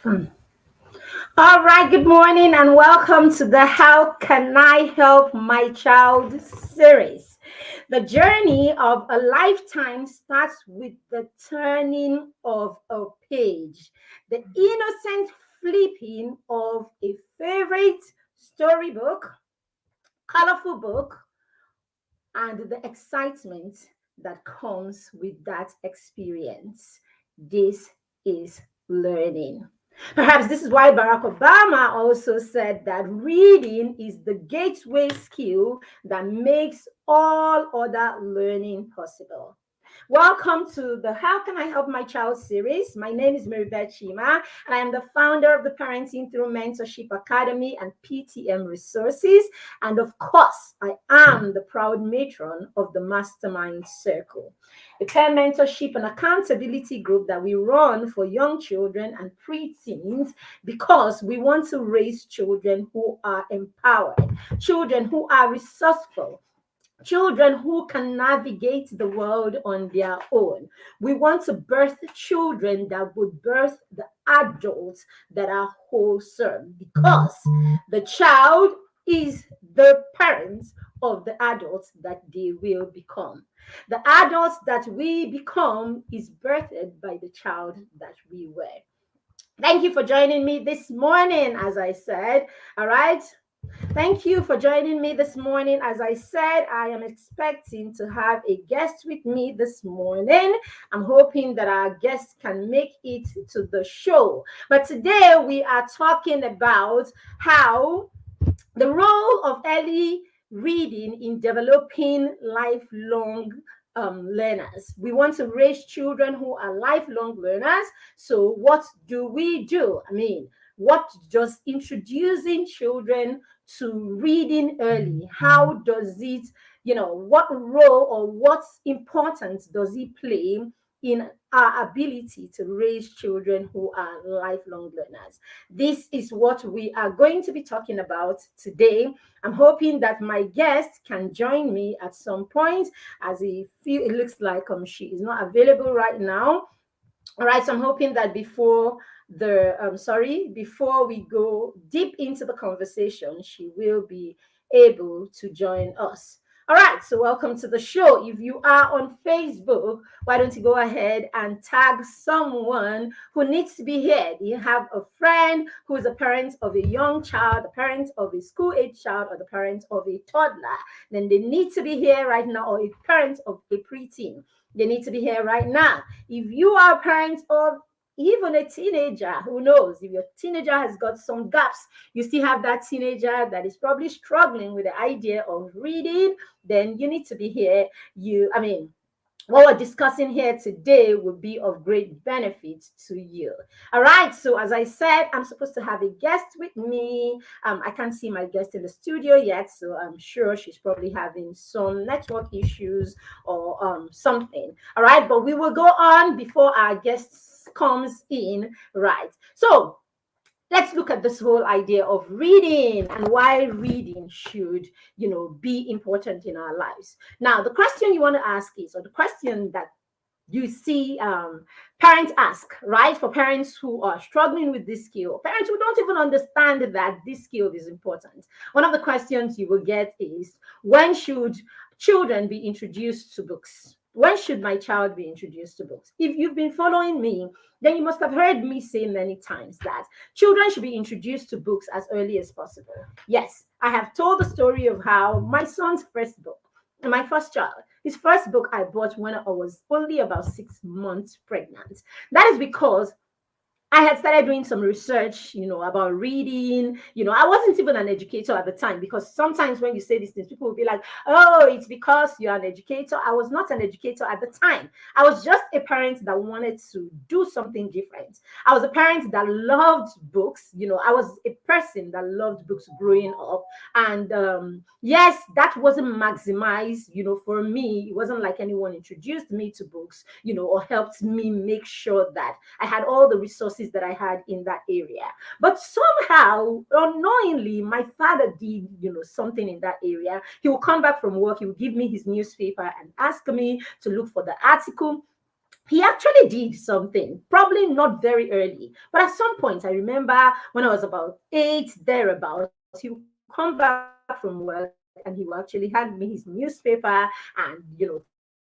All right, good morning and welcome to the How Can I Help My Child series. The journey of a lifetime starts with the turning of a page, the innocent flipping of a favorite storybook, colorful book, and the excitement that comes with that experience. This is learning. Perhaps this is why Barack Obama also said that reading is the gateway skill that makes all other learning possible. Welcome to the How Can I Help My Child series. My name is Maribeth Chima, and I am the founder of the Parenting Through Mentorship Academy and PTM Resources. And of course, I am the proud matron of the Mastermind Circle, a peer mentorship and accountability group that we run for young children and preteens because we want to raise children who are empowered, children who are resourceful, children who can navigate the world on their own. We want to birth children that would birth the adults that are wholesome because the child is the parents of the adults that they will become. The adults that we become is birthed by the child that we were. Thank you for joining me this morning, as I said. All right. Thank you for joining me this morning. As I said, I am expecting to have a guest with me this morning. I'm hoping that our guest can make it to the show. But today we are talking about how the role of early reading in developing lifelong learners. We want to raise children who are lifelong learners. So, what do we do? What does introducing children to reading early, how does it, what role or what importance does it play in our ability to raise children who are lifelong learners? This is what we are going to be talking about today. I'm hoping that my guest can join me at some point, as it looks like she is not available right now. All right, so I'm hoping that before we go deep into the conversation, she will be able to join us. All right, so welcome to the show. If you are on Facebook, why don't you go ahead and tag someone who needs to be here? Do you have a friend who is a parent of a young child, a parent of a school age child, or the parent of a toddler? Then they need to be here right now, or a parent of a preteen. They need to be here right now. If you are a parent of even a teenager, who knows? If your teenager has got some gaps, you still have that teenager that is probably struggling with the idea of reading, then you need to be here. What we're discussing here today will be of great benefit to you. All right. So, as I said, I'm supposed to have a guest with me. I can't see my guest in the studio yet, so I'm sure she's probably having some network issues or something. All right. But we will go on before our guest comes in. Right. So, let's look at this whole idea of reading and why reading should be important in our lives. Now, the question you want to ask is, or the question that you see parents ask, right? For parents who are struggling with this skill, parents who don't even understand that this skill is important. One of the questions you will get is, when should children be introduced to books? When should my child be introduced to books? If you've been following me, then you must have heard me say many times that children should be introduced to books as early as possible. Yes, I have told the story of how my son's first book, my first child, his first book I bought when I was only about 6 months pregnant. That is because I had started doing some research, about reading. I wasn't even an educator at the time, because sometimes when you say these things, people will be like, oh, it's because you're an educator. I was not an educator at the time. I was just a parent that wanted to do something different. I was a parent that loved books. I was a person that loved books growing up. And yes, that wasn't maximized, for me. It wasn't like anyone introduced me to books, or helped me make sure that I had all the resources that I had in that area. But somehow, unknowingly, my father did, something in that area. He would come back from work, he would give me his newspaper and ask me to look for the article he actually did something, probably not very early, but at some point, I remember when I was about 8, thereabouts, he would come back from work and he will actually hand me his newspaper and,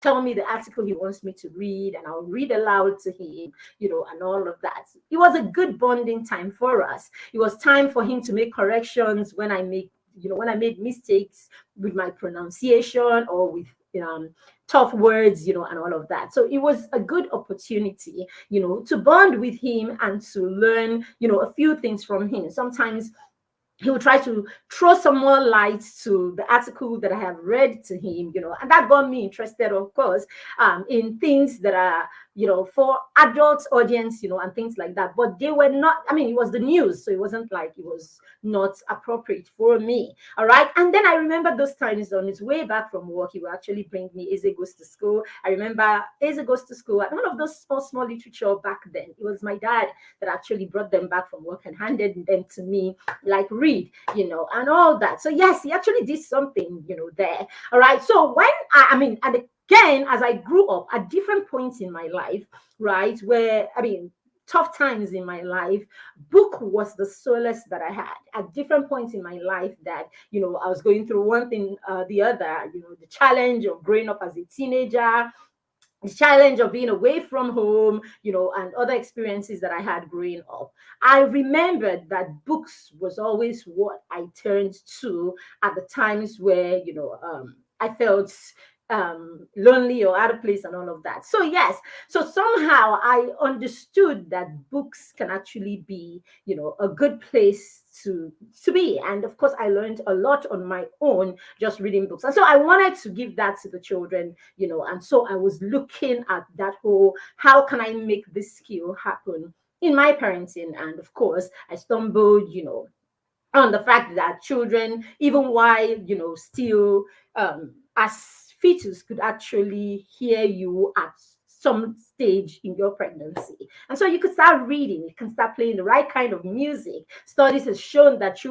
tell me the article he wants me to read, and I'll read aloud to him, and all of that. It was a good bonding time for us. It was time for him to make corrections when I made mistakes with my pronunciation or with um, tough words, and all of that. So it was a good opportunity, to bond with him and to learn, a few things from him. Sometimes he would try to throw some more light to the article that I have read to him, and that got me interested, of course, in things that are, for adult audience, and things like that. But they were not, I mean, it was the news, so it wasn't like it was not appropriate for me. All right. And then I remember those times on his way back from work, he would actually bring me Eze Goes to School. I remember Eze Goes to School and one of those small, small literature back then. It was my dad that actually brought them back from work and handed them to me, like read, and all that. So yes, he actually did something, there. All right. So when I mean, and again, as I grew up at different points in my life, right, where I mean, tough times in my life, book was the solace that I had at different points in my life. That I was going through one thing, the other. The challenge of growing up as a teenager, the challenge of being away from home, and other experiences that I had growing up. I remembered that books was always what I turned to at the times where, I felt lonely or out of place and all of that. So yes, so somehow I understood that books can actually be, a good place to be. And of course, I learned a lot on my own just reading books. And so I wanted to give that to the children, and so I was looking at that whole, how can I make this skill happen in my parenting? And of course, I stumbled, on the fact that children, even while still as fetus, could actually hear you at some stage in your pregnancy. And so you could start reading, you can start playing the right kind of music. Studies has shown that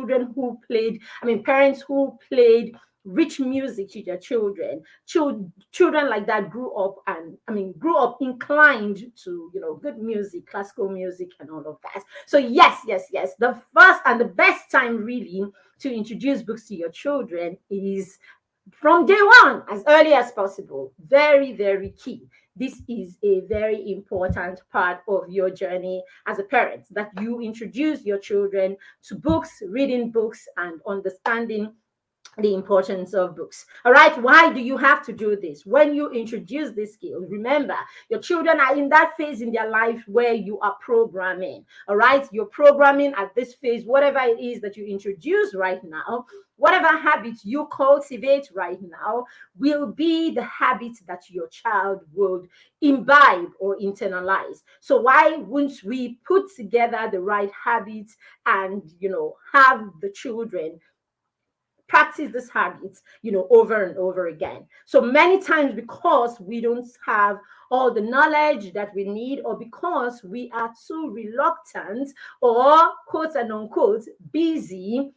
parents who played rich music to their children, children like that grew up inclined to, good music, classical music, and all of that. So yes, yes, yes, the first and the best time really to introduce books to your children is from day one, as early as possible. Very, very key. This is a very important part of your journey as a parent, that you introduce your children to books, reading books, and understanding the importance of books. All right. Why do you have to do this? When you introduce this skill, remember, your children are in that phase in their life where you are programming. All right. You're programming at this phase, whatever it is that you introduce right now, whatever habits you cultivate right now will be the habits that your child would imbibe or internalize. So why wouldn't we put together the right habits and, have the children practice this habit, over and over again? So many times, because we don't have all the knowledge that we need, or because we are too reluctant or quote and unquote busy,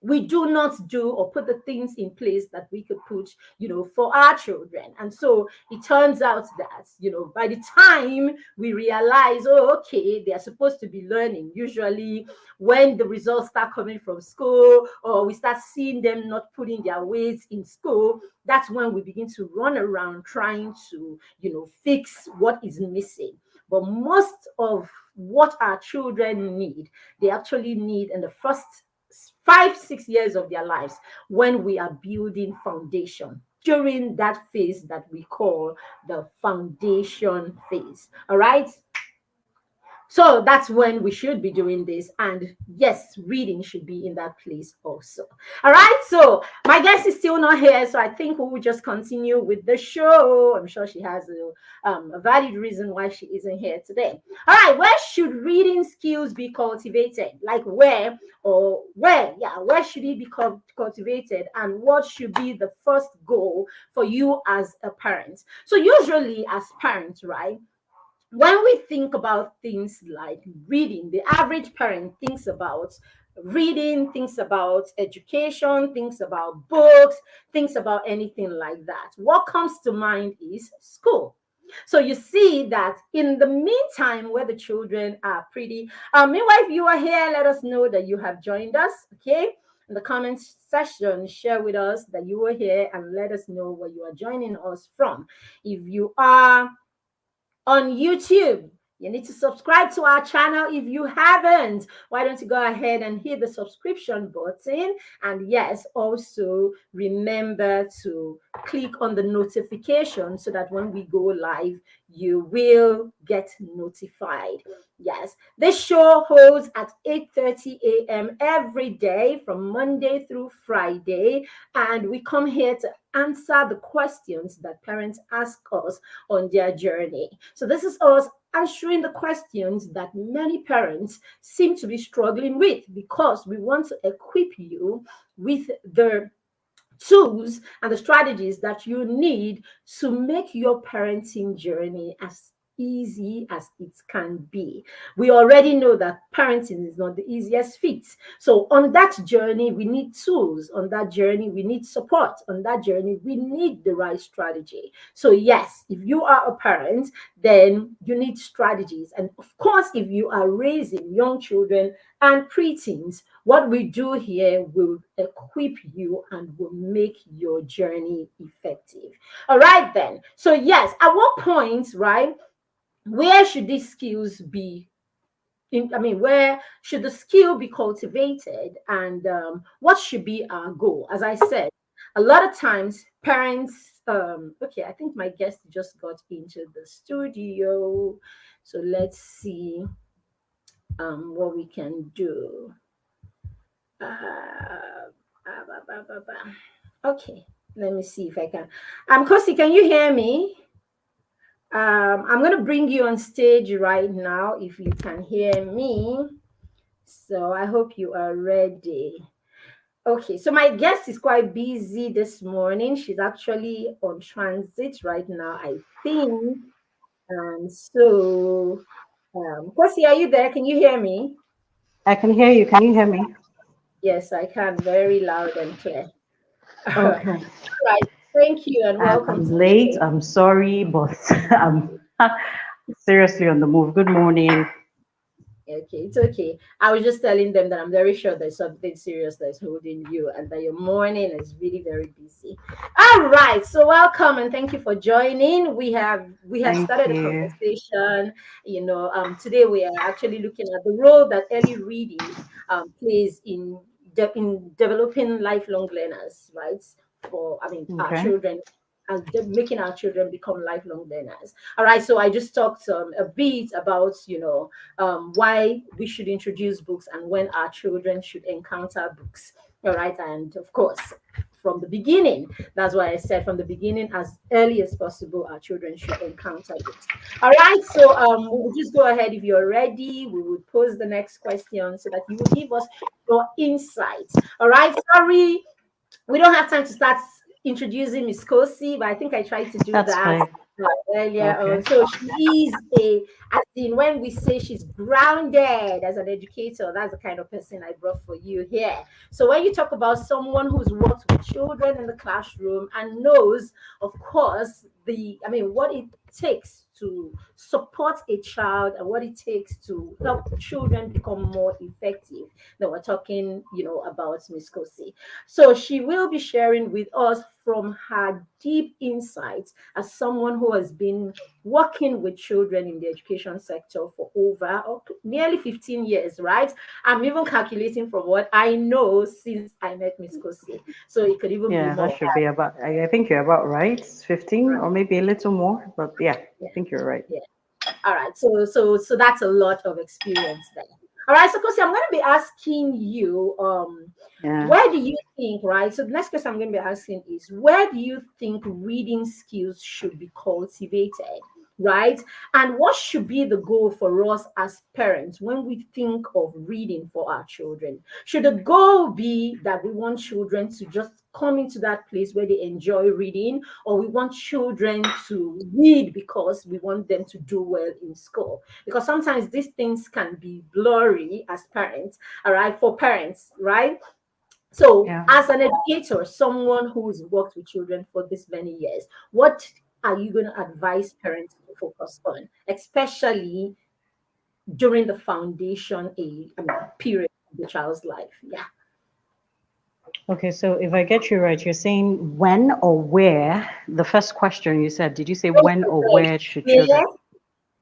we do not do or put the things in place that we could put, for our children. And so it turns out that, by the time we realize, oh, okay, they are supposed to be learning, usually when the results start coming from school, or we start seeing them not putting their weights in school, that's when we begin to run around trying to, fix what is missing. But most of what our children need, they actually need in the first 5, 6 years of their lives, when we are building foundation, during that phase that we call the foundation phase. All right. So that's when we should be doing this. And yes, reading should be in that place also. All right. So my guest is still not here. So I think we will just continue with the show. I'm sure she has a valid reason why she isn't here today. All right. Where should reading skills be cultivated? Like where should it be cultivated? And what should be the first goal for you as a parent? So usually as parents, right? When we think about things like reading, the average parent thinks about reading, thinks about education, thinks about books, thinks about anything like that. What comes to mind is school. So you see that in the meantime, where the children are pretty, meanwhile, if you are here, let us know that you have joined us. Okay, in the comments section, share with us that you were here and let us know where you are joining us from. If you are on YouTube, you need to subscribe to our channel if you haven't. Why don't you go ahead and hit the subscription button? And yes, also remember to click on the notification so that when we go live, you will get notified. Yes, this show holds at 8:30 a.m. every day from Monday through Friday, and we come here to answer the questions that parents ask us on their journey. So this is us answering the questions that many parents seem to be struggling with, because we want to equip you with the tools and the strategies that you need to make your parenting journey as easy as it can be. We already know that parenting is not the easiest feat. So on that journey, we need tools. On that journey, we need support. On that journey, we need the right strategy. So yes, if you are a parent, then you need strategies. And of course, if you are raising young children and preteens, what we do here will equip you and will make your journey effective. All right, then. So, yes, at what point, right, where should these skills be? Where should the skill be cultivated, and what should be our goal? As I said, a lot of times parents, okay, I think my guest just got into the studio. So, let's see what we can do. Uh, Okay, let me see if I can. Kosi, can you hear me? I'm going to bring you on stage right now if you can hear me. So I hope you are ready. Okay, so my guest is quite busy this morning. She's actually on transit right now, I think. And so, Kosi, are you there? Can you hear me? I can hear you. Can you hear me? Yes, I can, very loud and clear. Okay. Right. Thank you and welcome I'm to the late. show. I'm sorry, but I'm seriously on the move. Good morning. Okay, it's okay. I was just telling them that I'm very sure there's something serious that's holding you and that your morning is really very busy. All right, so welcome and thank you for joining. We have Thank started a you. conversation. Today we are actually looking at the role that early reading plays in developing lifelong learners, right? Our Okay. children, and making our children become lifelong learners. All right, so I just talked a bit about why we should introduce books and when our children should encounter books. All right, and of course, from the beginning, that's why I said from the beginning, as early as possible, our children should encounter books. All right, so we'll just go ahead. If you're ready, we will pose the next question so that you will give us your insights. All right, sorry, we don't have time to start introducing Ms Kosi, but I think I tried to do That's that fine. earlier on. Okay. So she is as in when we say she's grounded as an educator, that's the kind of person I brought for you here. So when you talk about someone who's worked with children in the classroom and knows, of course, what it takes to support a child and what it takes to help children become more effective. Then we're talking, about Ms. Kosi. So she will be sharing with us from her deep insights as someone who has been working with children in the education sector for nearly 15 years, right? I'm even calculating from what I know since I met Miss Kosi. So it could even be Yeah, that more. should be about, I think you're about right. 15 or Right. maybe a little more, but yeah, I Yeah. think you're right. Yeah. All right. So that's a lot of experience there. All right. So Kosi, I'm going to be asking you, Yeah. where do you think, right? So the next question I'm going to be asking is, where do you think reading skills should be cultivated, right? And what should be the goal for us as parents when we think of reading for our children? Should the goal be that we want children to just come into that place where they enjoy reading, or we want children to read because we want them to do well in school? Because sometimes these things can be blurry as parents, all right, for parents, right? So, Yeah. as an educator, someone who's worked with children for this many years, what are you going to advise parents to focus on, especially during the foundation age, I mean, period of the child's life? Yeah. Okay, so if I get you right, you're saying when or where? The first question you said, did you say Both when of or them. where should children? Where?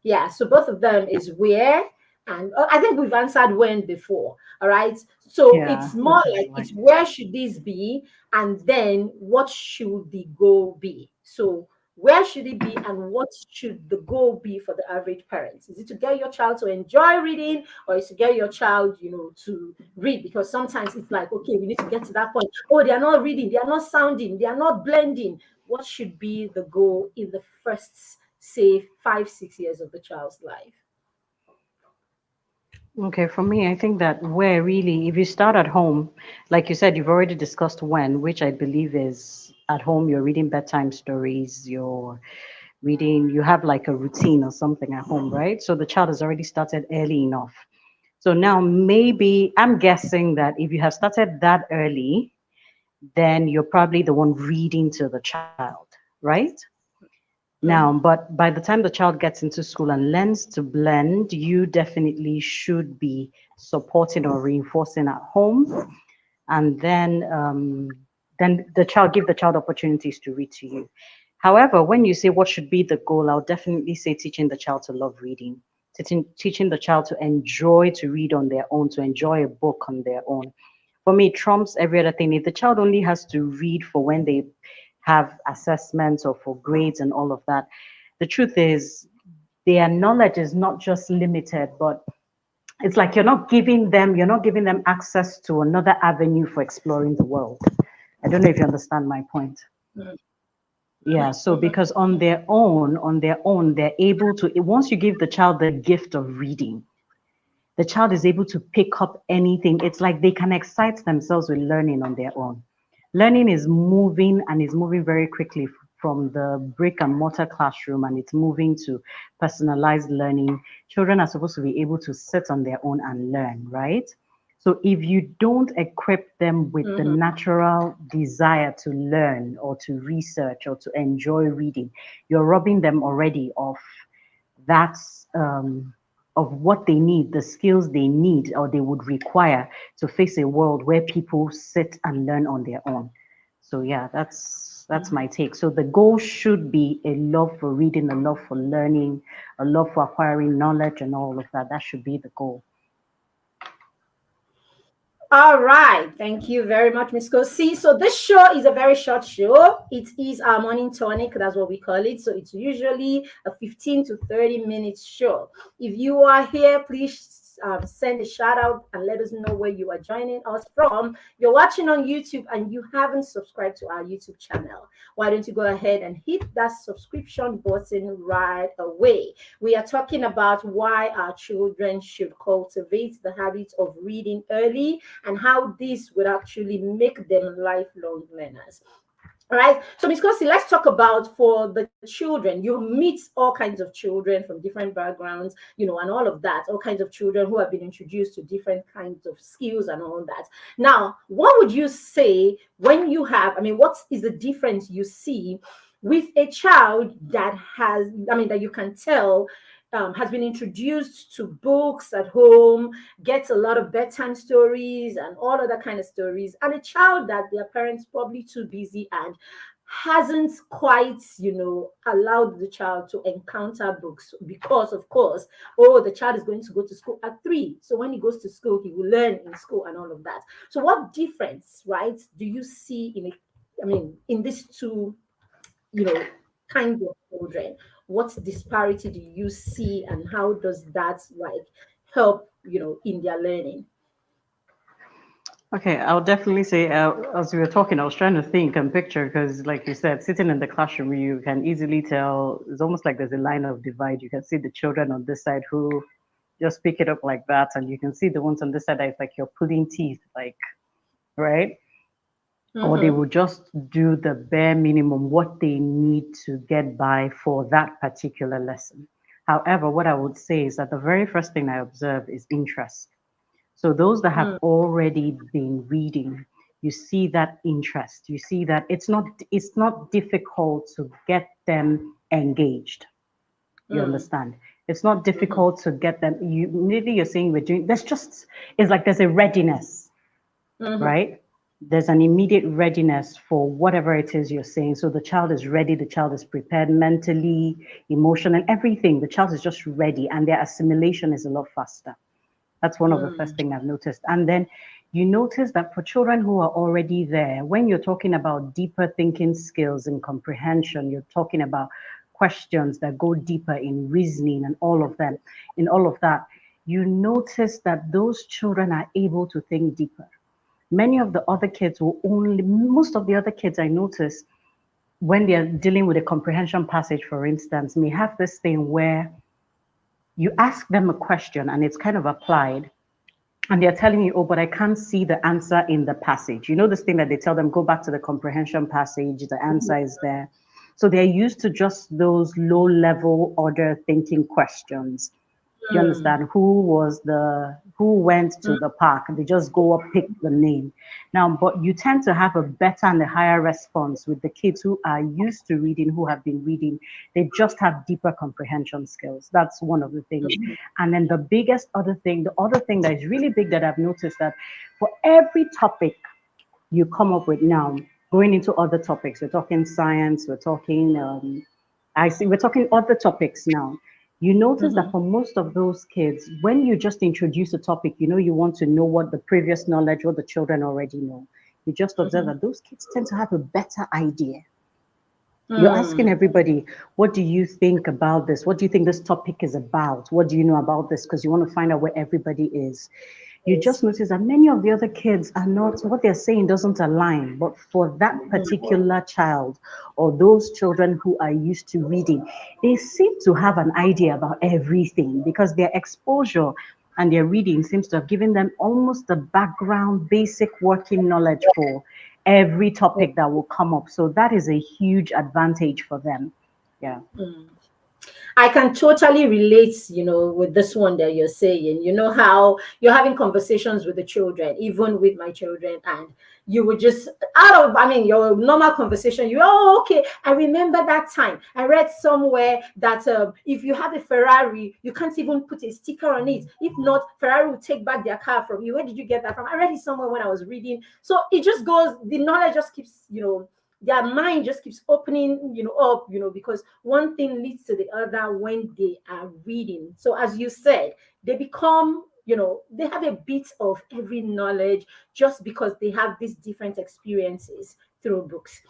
Yeah, so both of them is where, and I think we've answered when before. All right. So Yeah, it's more which is like why. it's where should this be, and then what should the goal be? So where should it be, and what should the goal be for the average parents? Is it to get your child to enjoy reading, or is to get your child, to read? Because sometimes it's like, okay, we need to get to that point. Oh, they are not reading, they are not sounding, they are not blending. What should be the goal in the first, say, 5, 6 years of the child's life? Okay, for me, I think that where really, if you start at home, like you said, you've already discussed when, which I believe is at home, you're reading bedtime stories, you're reading, you have like a routine or something at home, right? So the child has already started early enough. So now maybe I'm guessing that if you have started that early, then you're probably the one reading to the child, right? Now, Mhm. but by the time the child gets into school and learns to blend, you definitely should be supporting or reinforcing at home, and then the child give the child opportunities to read to you. However, when you say what should be the goal, I'll definitely say teaching the child to love reading, teaching the child to enjoy to read on their own, to enjoy a book on their own. For me, it trumps every other thing. If the child only has to read for when they have assessments or for grades and all of that, the truth is their knowledge is not just limited, but it's like you're not giving them access to another avenue for exploring the world. I don't know if you understand my point. Yeah, so because on their own they're able to, once you give the child the gift of reading, the child is able to pick up anything. It's like they can excite themselves with learning on their own. Learning is moving and is moving very quickly from the brick and mortar classroom, and it's moving to personalized learning. Children are supposed to be able to sit on their own and learn, right? So if you don't equip them with the Mhm. natural desire to learn or to research or to enjoy reading, you're robbing them already of that's of what they need, the skills they need or they would require to face a world where people sit and learn on their own. So yeah, that's my take. So the goal should be a love for reading, a love for learning, a love for acquiring knowledge and all of that. That should be the goal. All right. Thank you very much, Ms. Kosi. So this show is a very short show. It is our morning tonic. That's what we call it. So it's usually a 15 to 30 minutes show. If you are here, please send a shout out and let us know where you are joining us from. You're watching on YouTube and you haven't subscribed to our YouTube channel. Why don't you go ahead and hit that subscription button right away? We are talking about why our children should cultivate the habit of reading early and how this would actually make them lifelong learners. All right. So, Ms. Kosi, let's talk about for the children. You meet all kinds of children from different backgrounds, and all of that, all kinds of children who have been introduced to different kinds of skills and all that. Now, what would you say when you have, I mean, what is the difference you see with a child that has, I mean, that you can tell has been introduced to books at home, gets a lot of bedtime stories and all other kind of stories, and a child that their parents probably too busy and hasn't quite, allowed the child to encounter books because, of course, oh, the child is going to go to school at 3. So when he goes to school, he will learn in school and all of that. So what difference, right, do you see in these two, kinds of children? What disparity do you see, and how does that like help, in their learning? Okay, I'll definitely say, as we were talking, I was trying to think and picture because, like you said, sitting in the classroom, you can easily tell it's almost like there's a line of divide. You can see the children on this side who just pick it up like that, and you can see the ones on this side that it's like you're pulling teeth, like, right? Or they Mm-hmm. will just do the bare minimum, what they need to get by for that particular lesson. However, what I would say is that the very first thing I observe is interest. So those that have already been reading, you see that interest. You see that it's not difficult to get them engaged. You understand? It's not Mm-hmm. difficult to get them. You maybe you're saying we're doing. There's just it's like there's a readiness, Mm-hmm. right? There's an immediate readiness for whatever it is you're saying. So the child is ready, the child is prepared mentally, emotionally, everything. The child is just ready, and their assimilation is a lot faster. That's one of the first thing I've noticed. And then you notice that for children who are already there, when you're talking about deeper thinking skills and comprehension, you're talking about questions that go deeper in reasoning and all of them, in all of that, you notice that those children are able to think deeper. Many of the other kids will only, most of the other kids I notice when they're dealing with a comprehension passage, for instance, may have this thing where you ask them a question and it's kind of applied, and they're telling you, oh, but I can't see the answer in the passage. You know, this thing that they tell them, go back to the comprehension passage, the answer is there. So they're used to just those low level order thinking questions. You understand? Who went to the park? They just go up, pick the name. Now, but you tend to have a better and a higher response with the kids who are used to reading, who have been reading. They just have deeper comprehension skills. That's one of the things. And then the other thing that is really big that I've noticed that for every topic you come up with now, going into other topics, we're talking science, we're talking we're talking other topics now. You notice that Mm-hmm. for most of those kids, when you just introduce a topic, you know, you want to know what the previous knowledge, what the children already know. You just observe Mm-hmm. that those kids tend to have a better idea. You're asking Mm. everybody, what do you think about this? What do you think this topic is about? What do you know about this? Because you want to find out where everybody is. You Yes. just notice that many of the other kids are not, what they're saying doesn't align. But for that particular child or those children who are used to reading, they seem to have an idea about everything because their exposure and their reading seems to have given them almost the background, basic working knowledge for every topic that will come up. So that is a huge advantage for them. Yeah. I can totally relate, with this one that you're saying. You know how you're having conversations with the children, even with my children, and you would just your normal conversation. Oh, okay. I remember that time I read somewhere that if you have a Ferrari, you can't even put a sticker on it. If not, Ferrari will take back their car from you. Where did you get that from? I read it somewhere when I was reading. So it just goes. The knowledge just keeps, their mind just keeps opening up, because one thing leads to the other when they are reading. So as you said, they become, they have a bit of every knowledge just because they have these different experiences through books.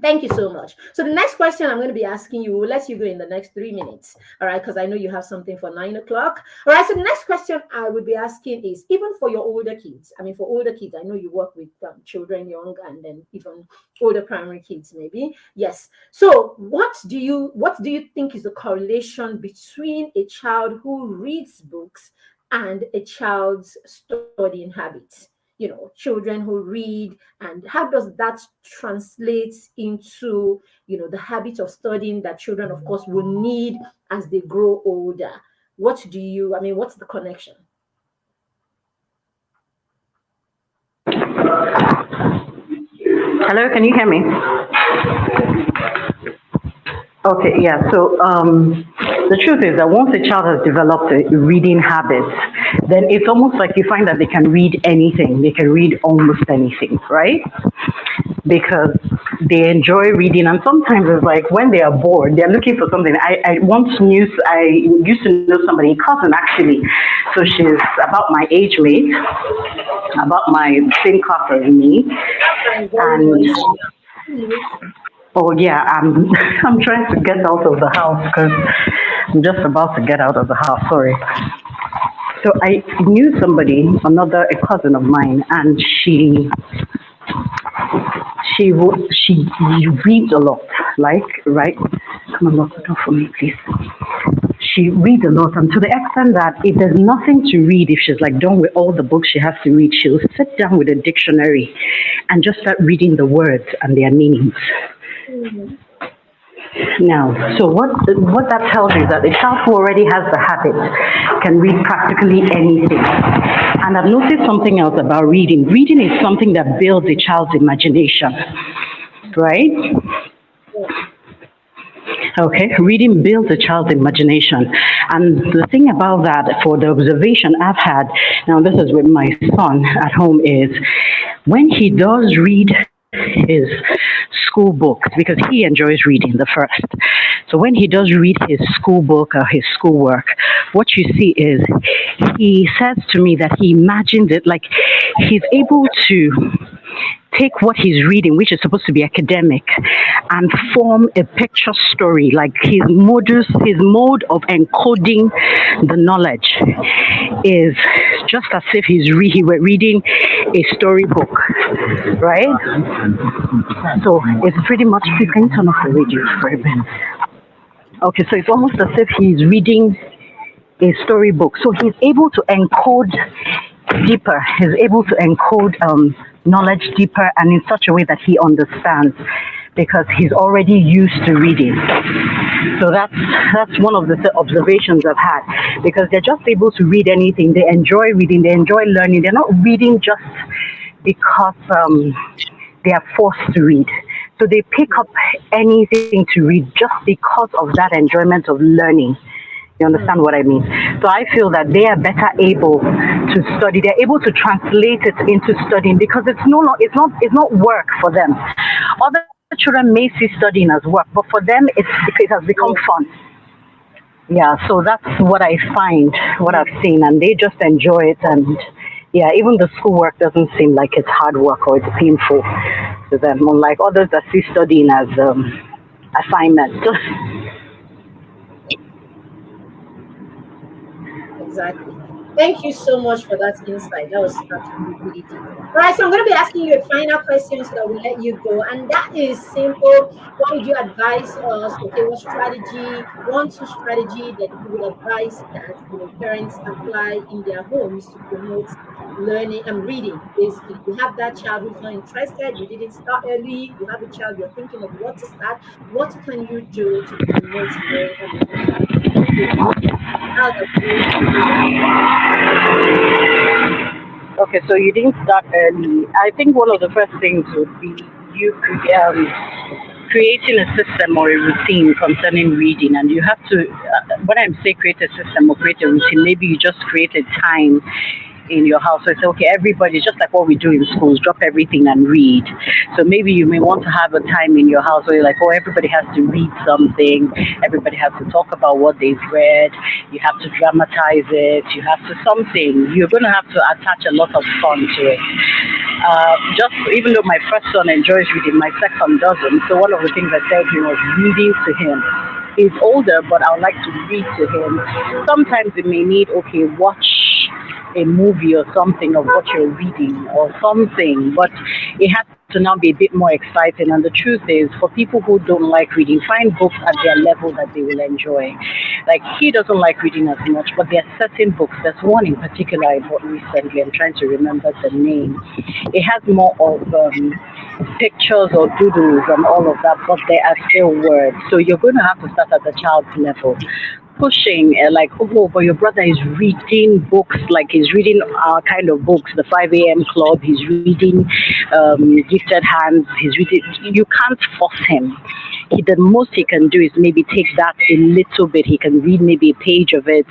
Thank you so much. So the next question I'm going to be asking you, we'll let you go in the next 3 minutes. All right, because I know you have something for 9 o'clock. All right, so the next question I would be asking is, even for your older kids, for older kids, I know you work with children young and then even older primary kids, maybe. Yes. So what do you think is the correlation between a child who reads books and a child's studying habits? Children who read, and how does that translate into the habit of studying that children of course will need as they grow older? What's the connection? Hello, can you hear me? Okay, yeah. So the truth is that once a child has developed a reading habit, then it's almost like you find that they can read anything. They can read almost anything, right? Because they enjoy reading, and sometimes it's like when they are bored, they're looking for something. I used to know somebody, a cousin actually. So she's about my age mate, about my same class as me, Background very and noisy. Anyways. oh yeah, I'm I'm trying to get out of the house because I'm just about to get out of the house. Sorry. So I knew somebody, a cousin of mine, and she reads a lot. Like, right? Come on, lock the door for me, please. She reads a lot, and to the extent that if there's nothing to read, if she's like done with all the books she has to read, she'll sit down with a dictionary and just start reading the words and their meanings. Mhm. Now, so what that tells you is that a child who already has the habit can read practically anything. And I've noticed something else about reading. Reading is something that builds a child's imagination, right? Yeah. Okay, reading builds a child's imagination. And the thing about that, for the observation I've had, now this is with my son at home, is when he does read his school books, because he enjoys reading the first. So when he does read his school book or his schoolwork, what you see is he says to me that he imagines it like he's able to take what he's reading, which is supposed to be academic, and form a picture story. Like his mode of encoding the knowledge is just as if he were reading a storybook, right? So it's pretty much. Please, can you turn off the radio for a bit? Okay, so it's almost as if he's reading a storybook. So he's able to encode deeper. He's able to encode knowledge deeper and in such a way that he understands because he's already used to reading. So that's one of the observations I've had because they're just able to read anything. They enjoy reading. They enjoy learning. They're not reading just because they are forced to read. So they pick up anything to read just because of that enjoyment of learning. You understand what I mean? So I feel that they are better able to study. They're able to translate it into studying because it's not work for them. Other children may see studying as work, but for them it has become fun. Yeah, so that's what I find, what I've seen, and they just enjoy it. And yeah, even the schoolwork doesn't seem like it's hard work or it's painful to them, unlike others that see studying as assignment. Exactly. Thank you so much for that insight. That was actually really deep. All right, so I'm going to be asking you a final question so that we'll let you go. And that is simple. What would you advise us? Okay, what strategy, one, two strategy that you would advise that parents apply in their homes to promote learning and reading? Basically, you have that child who's not interested, you didn't start early, you have a child you're thinking of what to start. What can you do to promote reading now that we Okay, so you didn't start early. I think one of the first things would be you creating a system or a routine concerning reading. And you have to, when I say create a system or create a routine, maybe you just create a time in your house. So it's okay, everybody, just like what we do in schools, drop everything and read. So maybe you may want to have a time in your house where you're like, oh, everybody has to read something, everybody has to talk about what they've read, you have to dramatize it, you have to something. You're going to have to attach a lot of fun to it. Just even though my first son enjoys reading, my second doesn't. So one of the things I said to him was reading to him. He's older, but I would like to read to him. Sometimes it may need, okay, watch a movie or something of what you're reading or something, but it has to now be a bit more exciting. And the truth is, for people who don't like reading, find books at their level that they will enjoy. Like, he doesn't like reading as much, but there are certain books. There's one in particular I bought recently. I'm trying to remember the name. It has more of pictures or doodles and all of that, but there are still words. So you're going to have to start at the child's level. Pushing like, oh, but your brother is reading books, like he's reading our kind of books, the 5 a.m. club, he's reading Gifted Hands, he's reading. You can't force him. The most he can do is maybe take that a little bit. He can read maybe a page of it,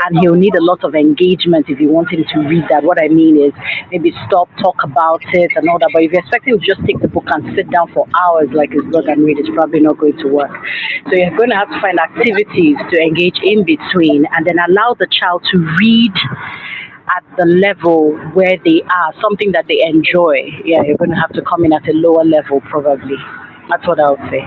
and he'll need a lot of engagement if you want him to read that. What I mean is maybe stop, talk about it and all that. But if you're expecting him to just take the book and sit down for hours like his brother and read, it's probably not going to work. So you're going to have to find activities to engage in between, and then allow the child to read at the level where they are, something that they enjoy. Yeah, you're going to have to come in at a lower level probably. That's what I would say.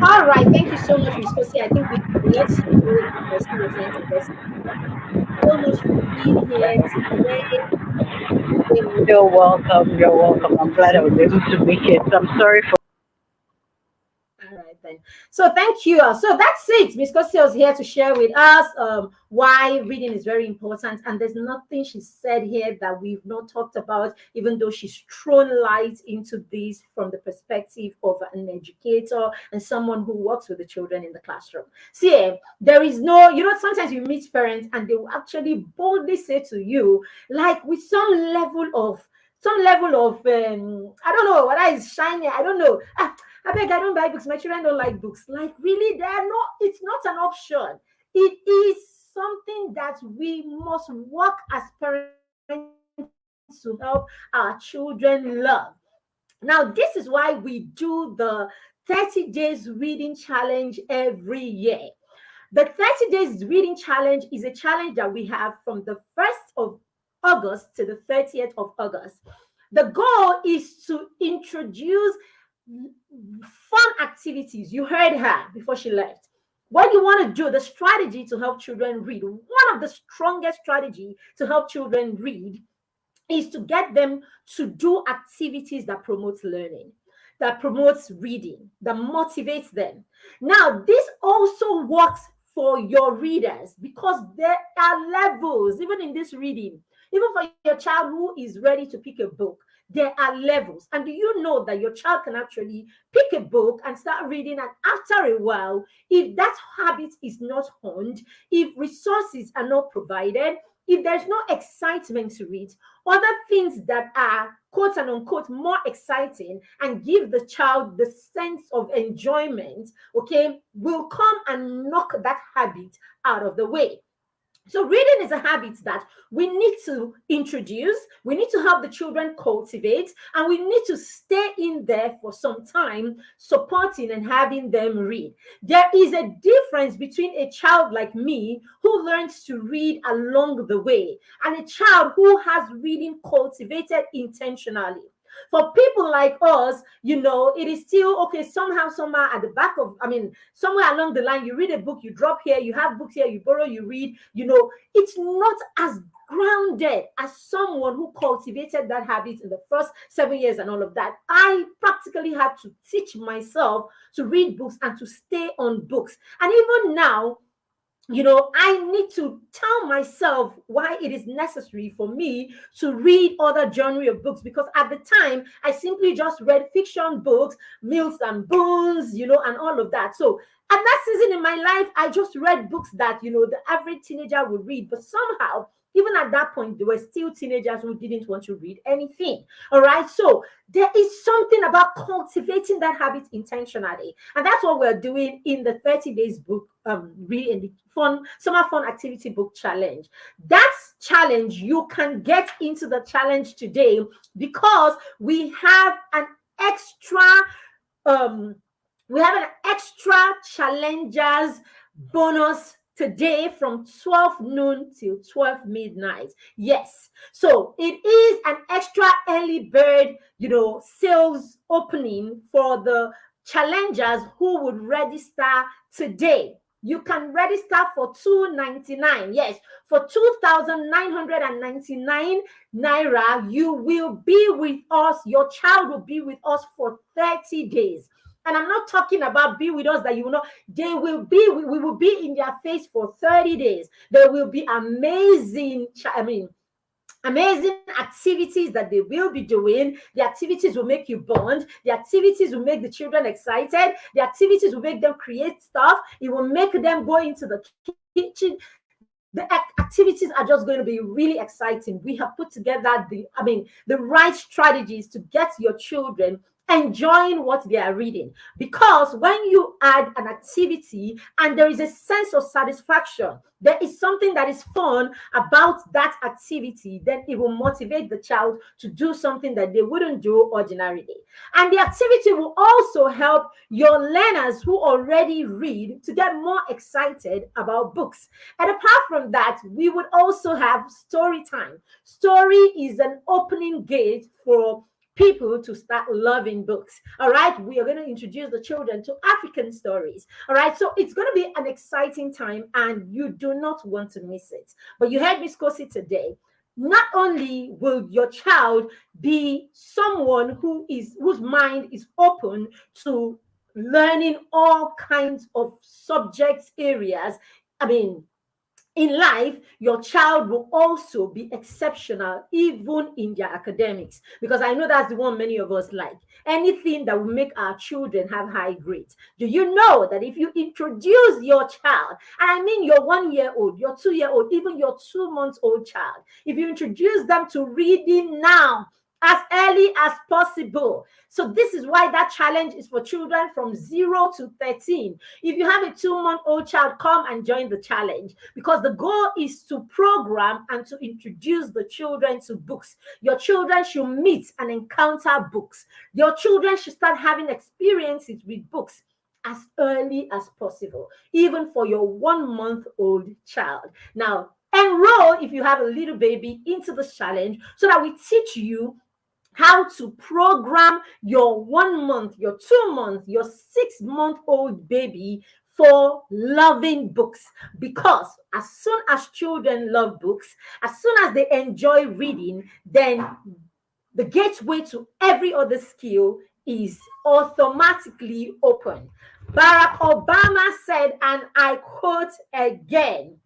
All right, thank you so much, Ms. Kosi. I think we can let you go because you were trying to rest. Thank you so much for being here today. You're welcome. You're welcome. I'm glad I was able to make it. I'm sorry for. All right then. So thank you. So that's it. Miss Kosi was here to share with us why reading is very important, and there's nothing she said here that we've not talked about. Even though she's thrown light into this from the perspective of an educator and someone who works with the children in the classroom. See, there is no, sometimes you meet parents and they will actually boldly say to you, like with some level of I don't know what is shiny. I don't know. I beg, I don't buy books. My children don't like books. Like, really, they're not, it's not an option. It is something that we must work as parents to help our children love. Now, this is why we do the 30 days reading challenge every year. The 30 days reading challenge is a challenge that we have from the 1st of August to the 30th of August. The goal is to introduce fun activities. You heard her before she left. What you want to do, the strategy to help children read, one of the strongest strategy to help children read is to get them to do activities that promotes learning, that promotes reading, that motivates them. Now, this also works for your readers because there are levels, even in this reading, even for your child who is ready to pick a book. There are levels. And do you know that your child can actually pick a book and start reading? And after a while, if that habit is not honed, if resources are not provided, if there's no excitement to read, other things that are quote and unquote more exciting and give the child the sense of enjoyment, okay, will come and knock that habit out of the way. So, reading is a habit that we need to introduce, we need to help the children cultivate, and we need to stay in there for some time, supporting and having them read. There is a difference between a child like me who learns to read along the way and a child who has reading cultivated intentionally. For people like us, it is still okay. Somehow, somewhere at the back of, somewhere along the line, you read a book, you drop here, you have books here, you borrow, you read. It's not as grounded as someone who cultivated that habit in the first 7 years and all of that. I practically had to teach myself to read books and to stay on books. And even now, I need to tell myself why it is necessary for me to read other genre of books, because at the time I simply just read fiction books, Mills and Boons, and all of that. So at that season in my life, I just read books that, the average teenager would read. But somehow, even at that point, there were still teenagers who didn't want to read anything. All right. So there is something about cultivating that habit intentionally. And that's what we're doing in the 30 days book, reading the summer fun activity book challenge. That challenge, you can get into the challenge today because we have an extra um challengers bonus today from 12 noon till 12 midnight. Yes. So it is an extra early bird, sales opening for the challengers who would register today. You can register for 299. Yes, for 2,999 naira, you will be with us. Your child will be with us for 30 days. And I'm not talking about be with us that they will be, we will be in their face for 30 days. There will be amazing activities that they will be doing. The activities will make you bond. The activities will make the children excited. The activities will make them create stuff. It will make them go into the kitchen. The activities are just going to be really exciting. We have put together the right strategies to get your children enjoying what they are reading. Because when you add an activity and there is a sense of satisfaction, there is something that is fun about that activity, then it will motivate the child to do something that they wouldn't do ordinarily. And the activity will also help your learners who already read to get more excited about books. And apart from that, we would also have story time. Story is an opening gate for people to start loving books. All right, we are going to introduce the children to African stories. All right, so it's going to be an exciting time and you do not want to miss it. But you heard Ms Kosi today. Not only will your child be someone whose mind is open to learning all kinds of subjects areas, in life, your child will also be exceptional, even in their academics, because I know that's the one many of us like. Anything that will make our children have high grades. Do you know that if you introduce your child, and I mean your 1 year old, your 2 year old, even your 2 months old child, if you introduce them to reading now, as early as possible. So this is why that challenge is for children from 0 to 13. If you have a 2-month-old child, come and join the challenge, because the goal is to program and to introduce the children to books. Your children should meet and encounter books. Your children should start having experiences with books as early as possible, even for your 1-month-old child. Now, enroll, if you have a little baby, into the challenge so that we teach you how to program your 1 month, your 2 month, your 6-month-old baby for loving books. Because as soon as children love books, as soon as they enjoy reading, then the gateway to every other skill is automatically open. Barack Obama said, and I quote again,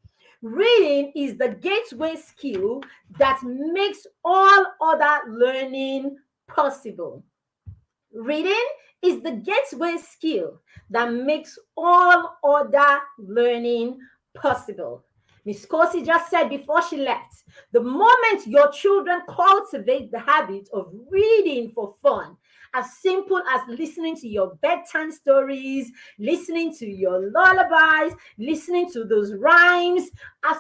reading is the gateway skill that makes all other learning possible. Reading is the gateway skill that makes all other learning possible. Ms Kosi just said before she left, the moment your children cultivate the habit of reading for fun, as simple as listening to your bedtime stories, listening to your lullabies, listening to those rhymes, as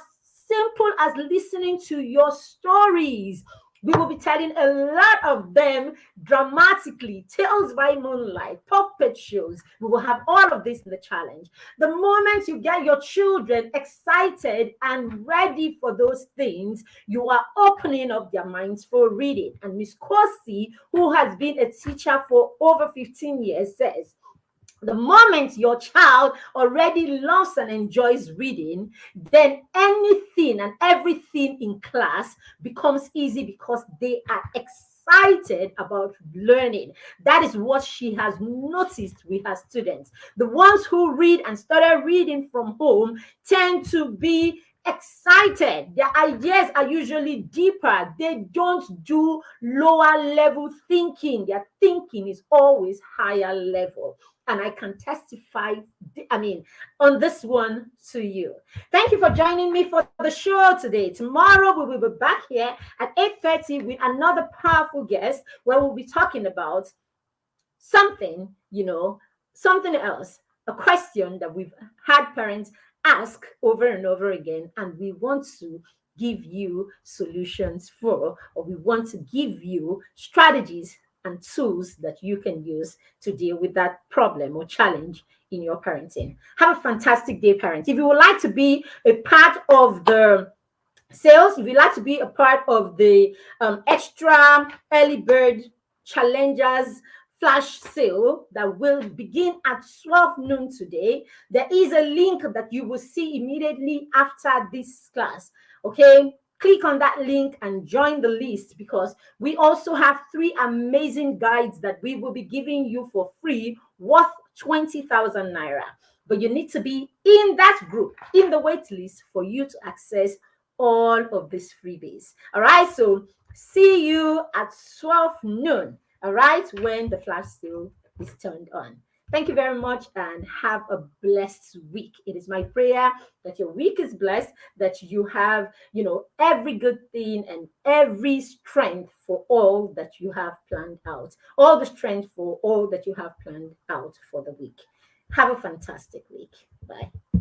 simple as listening to your stories, we will be telling a lot of them dramatically, tales by moonlight, puppet shows. We will have all of this in the challenge. The moment you get your children excited and ready for those things, you are opening up their minds for reading. And Ms Kosi, who has been a teacher for over 15 years, says, the moment your child already loves and enjoys reading, then anything and everything in class becomes easy because they are excited about learning. That is what she has noticed with her students. The ones who read and started reading from home tend to be excited. Their ideas are usually deeper. They don't do lower level thinking. Their thinking is always higher level. And I can testify, on this one to you. Thank you for joining me for the show today. Tomorrow we will be back here at 8:30 with another powerful guest where we'll be talking about something, something else, a question that we've had parents ask over and over again, and we want to give you solutions for, or we want to give you strategies and tools that you can use to deal with that problem or challenge in your parenting. Have a fantastic day, parents. If you would like to be a part of the sales, if you'd like to be a part of the extra early bird challengers flash sale that will begin at 12 noon today, there is a link that you will see immediately after this class. Okay, click on that link and join the list, because we also have 3 amazing guides that we will be giving you for free, worth 20,000 naira. But you need to be in that group, in the wait list, for you to access all of these freebies. All right, so see you at 12 noon, all right, when the flash sale is turned on. Thank you very much and have a blessed week. It is my prayer that your week is blessed, that you have, every good thing and every strength for all that you have planned out, all the strength for all that you have planned out for the week. Have a fantastic week. Bye.